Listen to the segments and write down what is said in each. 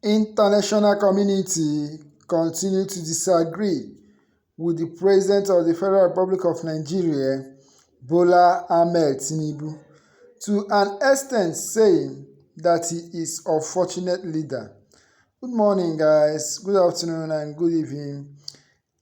International community continue to disagree with the President of the Federal Republic of Nigeria, Bola Ahmed Tinubu, to an extent saying that he is a fortunate leader. Good morning, guys. Good afternoon and good evening,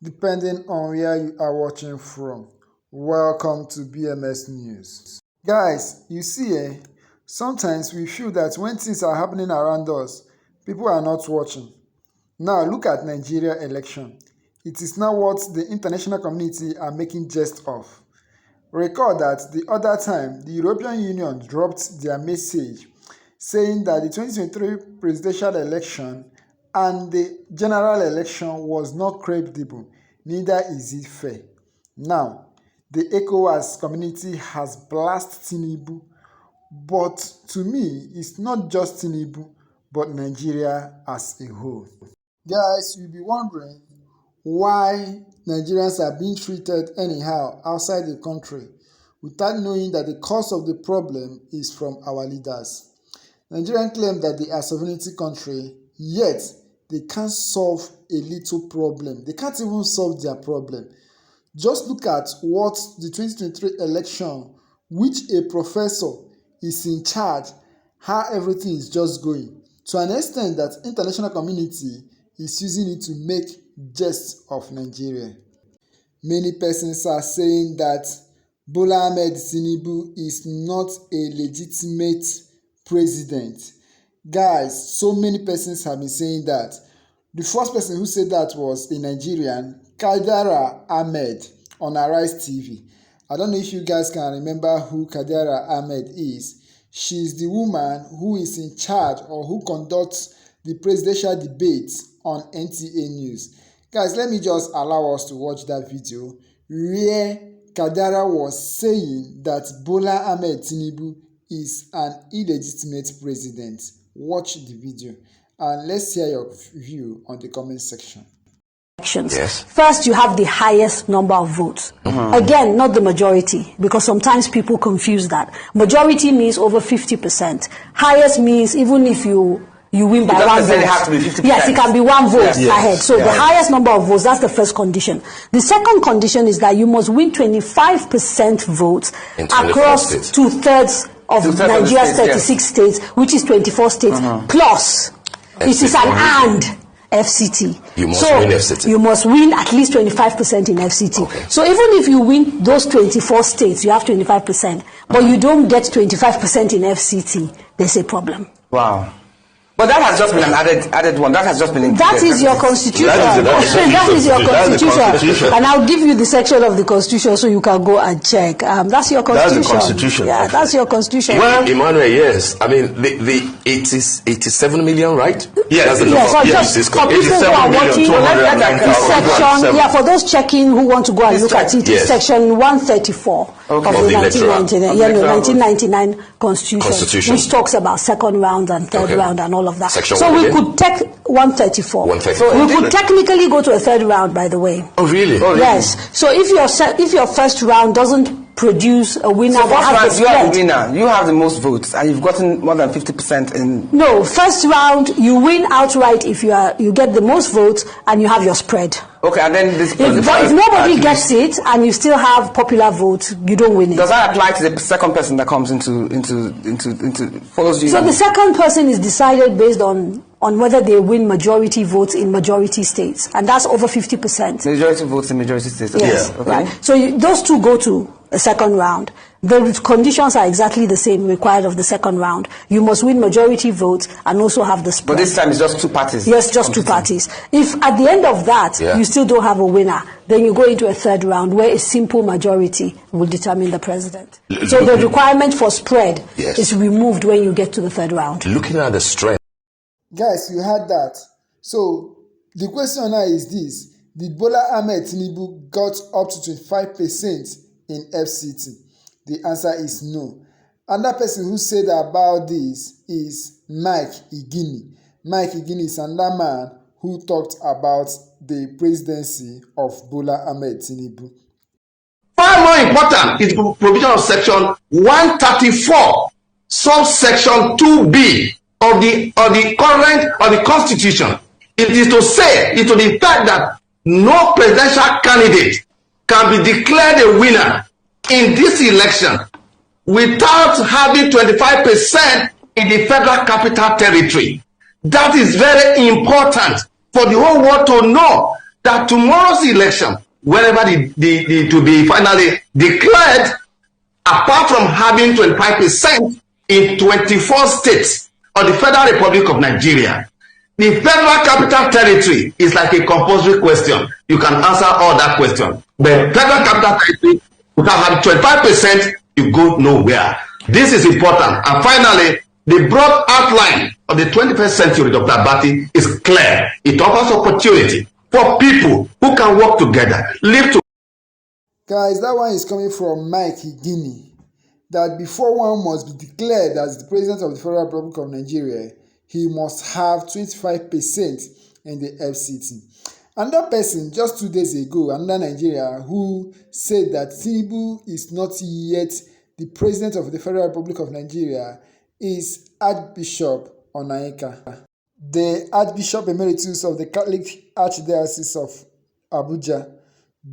depending on where you are watching from. Welcome to BMS News. Guys, you see, sometimes we feel that when things are happening around us, people are not watching. Now look at Nigeria election. It is now what the international community are making jest of. Recall that the other time, the European Union dropped their message saying that the 2023 presidential election and the general election was not credible, neither is it fair. Now, the Ecowas community has blasted Tinubu, but to me, it's not just Tinubu, but Nigeria as a whole. Guys, you'll be wondering why Nigerians are being treated anyhow outside the country without knowing that the cause of the problem is from our leaders. Nigerians claim that they are a sovereignty country, yet they can't solve a little problem. They can't even solve their problem. Just look at what the 2023 election, which a professor is in charge, how everything is just going. To an extent that international community is using it to make jest of Nigeria. Many persons are saying that Bola Ahmed Tinubu is not a legitimate president. Guys, so many persons have been saying that. The first person who said that was a Nigerian, Kadara Ahmed, on Arise TV. I don't know if you guys can remember who Kadara Ahmed is. She's the woman who is in charge or who conducts the presidential debates on NTA News. Guys, let me just allow us to watch that video where Kadara was saying that Bola Ahmed Tinubu is an illegitimate president. Watch the video and let's hear your view on the comment section. Yes. First, you have the highest number of votes. Again, not the majority, because sometimes people confuse that. Majority means over 50%. Highest means even if you win by one vote. It has to be 50%. Yes, it can be one vote ahead. So the highest number of votes, that's the first condition. The second condition is that you must win 25% votes across two-thirds of Nigeria's 36 states, which is 24 states, plus it is an and FCT. You must win FCT. You must win at least 25% in FCT. Okay. So even if you win those 24 states, you have 25%, but you don't get 25% in FCT, there's a problem. Wow. But that has just been an added one. That has just been included. That is your constitution. That is your constitution. And I'll give you the section of the constitution so you can go and check. That's your constitution. That's the constitution. Yeah, that's your constitution. Well, Emmanuel, yes. I mean, it is 87 million, right? Yes. Just for people who are watching the section, for those checking who want to go and look at it, it's section 134 of the 1999 constitution, which talks about second round and third round and all of that. So we could take 134. 134. So we could technically go to a third round, by the way. Oh, really? Yes. So if your first round doesn't produce a winner, so first round, you are the winner. You have the most votes, and you've gotten more than 50% in. No, first round you win outright if you get the most votes and you have your spread. Okay, and then this. If nobody gets it and you still have popular votes, you don't win it. Does that apply to the second person that comes into follows you? So the second person is decided based on whether they win majority votes in majority states, and that's over 50%. Majority votes in majority states. Yes. Okay. Right. So those two go to a second round. The conditions are exactly the same required of the second round. You must win majority votes and also have the spread. But this time it's just two parties. Yes, just two parties. If at the end of that you still don't have a winner, then you go into a third round where a simple majority will determine the president. So the requirement for spread is removed when you get to the third round. Looking at the strength. Guys, you heard that. So the question now is this: did Bola Ahmed Tinubu got up to 25% in FCT? The answer is no. Another person who said about this is Mike Igini. Mike Igini is another man who talked about the presidency of Bola Ahmed Tinubu. Far more important is the provision of section 134, subsection 2B of the constitution. It is to say, it to the fact that no presidential candidate can be declared a winner in this election without having 25% in the Federal Capital Territory. That is very important for the whole world to know that tomorrow's election, whenever to be finally declared, apart from having 25% in 24 states of the Federal Republic of Nigeria, the Federal Capital Territory is like a compulsory question. You can answer all that question. But Federal Capital Territory, without having 25%, you go nowhere. This is important. And finally, the broad outline of the 21st century, Dr. Abati, is clear. It offers opportunity for people who can work together, live together. Guys, that one is coming from Mike Higini, that before one must be declared as the President of the Federal Republic of Nigeria, he must have 25% in the FCT. Another person, just 2 days ago, another Nigeria, who said that Tinubu is not yet the President of the Federal Republic of Nigeria, is Archbishop Onayeka. The Archbishop Emeritus of the Catholic Archdiocese of Abuja,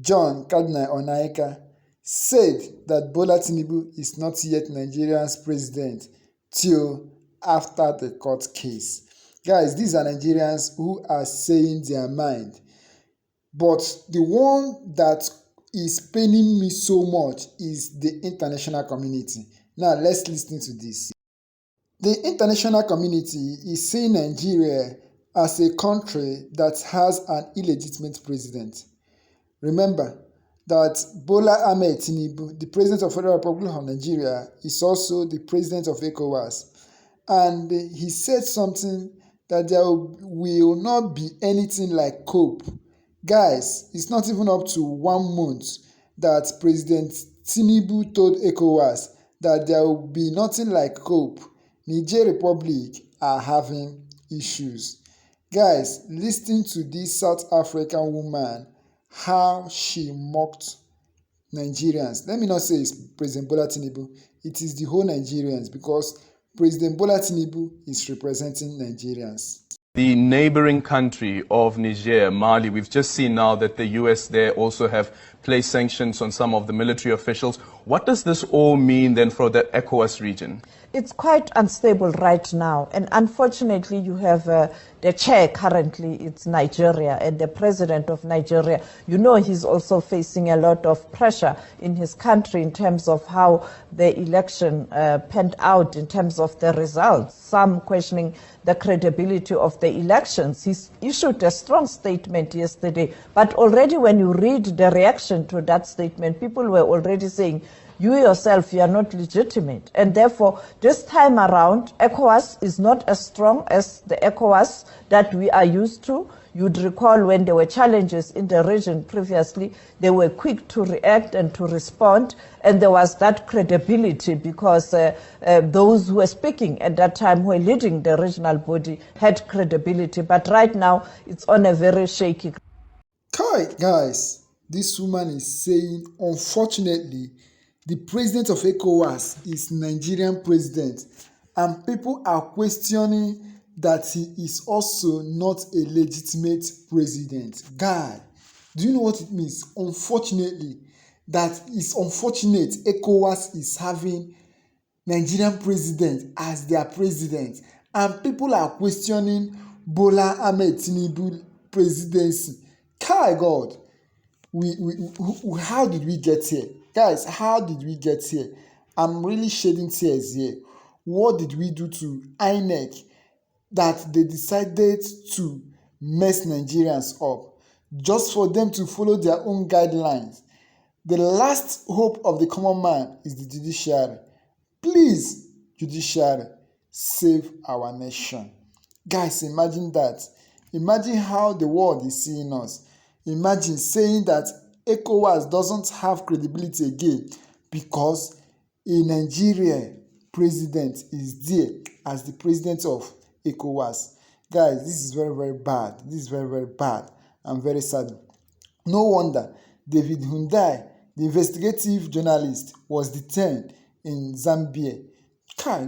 John Cardinal Onayeka, said that Bola Tinubu is not yet Nigeria's president till after the court case. Guys, these are Nigerians who are saying their mind. But the one that is paining me so much is the international community. Now, let's listen to this. The international community is seeing Nigeria as a country that has an illegitimate president. Remember that Bola Ahmed Tinubu, the President of the Federal Republic of Nigeria, is also the President of Ecowas. And he said something that there will not be anything like COPE. Guys, it's not even up to 1 month that President Tinubu told Ecowas that there will be nothing like COPE. Niger Republic are having issues. Guys, listen to this South African woman, how she mocked Nigerians. Let me not say it's President Bola Tinubu. It is the whole Nigerians, because President Bola Tinubu is representing Nigerians. The neighboring country of Niger, Mali, we've just seen now that the US there also have placed sanctions on some of the military officials. What does this all mean then for the ECOWAS region? It's quite unstable right now, and unfortunately you have the chair currently, it's Nigeria, and the president of Nigeria, you know, he's also facing a lot of pressure in his country in terms of how the election panned out, in terms of the results, some questioning the credibility of the elections. He issued a strong statement yesterday, but already when you read the reaction to that statement, people were already saying, you yourself, you are not legitimate. And therefore, this time around, ECOWAS is not as strong as the ECOWAS that we are used to. You'd recall when there were challenges in the region previously, they were quick to react and to respond, and there was that credibility because those who were speaking at that time, who were leading the regional body, had credibility. But right now, it's on a very shaky. Guys, this woman is saying, unfortunately, the president of ECOWAS is Nigerian president, and people are questioning that he is also not a legitimate president. God, do you know what it means? Unfortunately, that is unfortunate. ECOWAS is having Nigerian president as their president, and people are questioning Bola Ahmed Tinubu presidency. God, how did we get here? Guys, how did we get here? I'm really shedding tears here. What did we do to INEC that they decided to mess Nigerians up just for them to follow their own guidelines? The last hope of the common man is the judiciary. Please, judiciary, save our nation. Guys, imagine that. Imagine how the world is seeing us. Imagine saying that ECOWAS doesn't have credibility again because a Nigerian president is there as the president of ECOWAS. Guys, this is very, very bad. This is very, very bad and very sad. No wonder David Hundai, the investigative journalist, was detained in Zambia.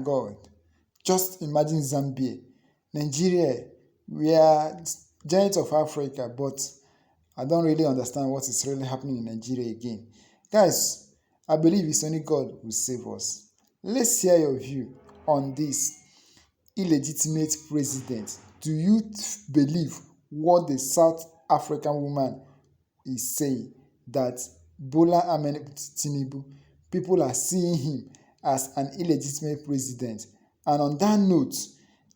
God. Just imagine Zambia, Nigeria. We are giants of Africa, but I don't really understand what is really happening in Nigeria again. Guys, I believe it's only God who will save us. Let's hear your view on this illegitimate president. Do you believe what the South African woman is saying, that Bola Ahmed Tinubu, people are seeing him as an illegitimate president? And on that note,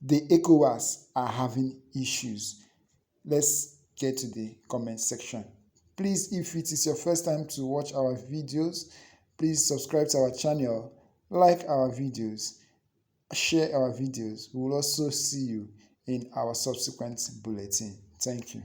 the Ecowas are having issues. Let's get to the comment section. Please, if it is your first time to watch our videos, please subscribe to our channel, like our videos, share our videos. We will also see you in our subsequent bulletin. Thank you.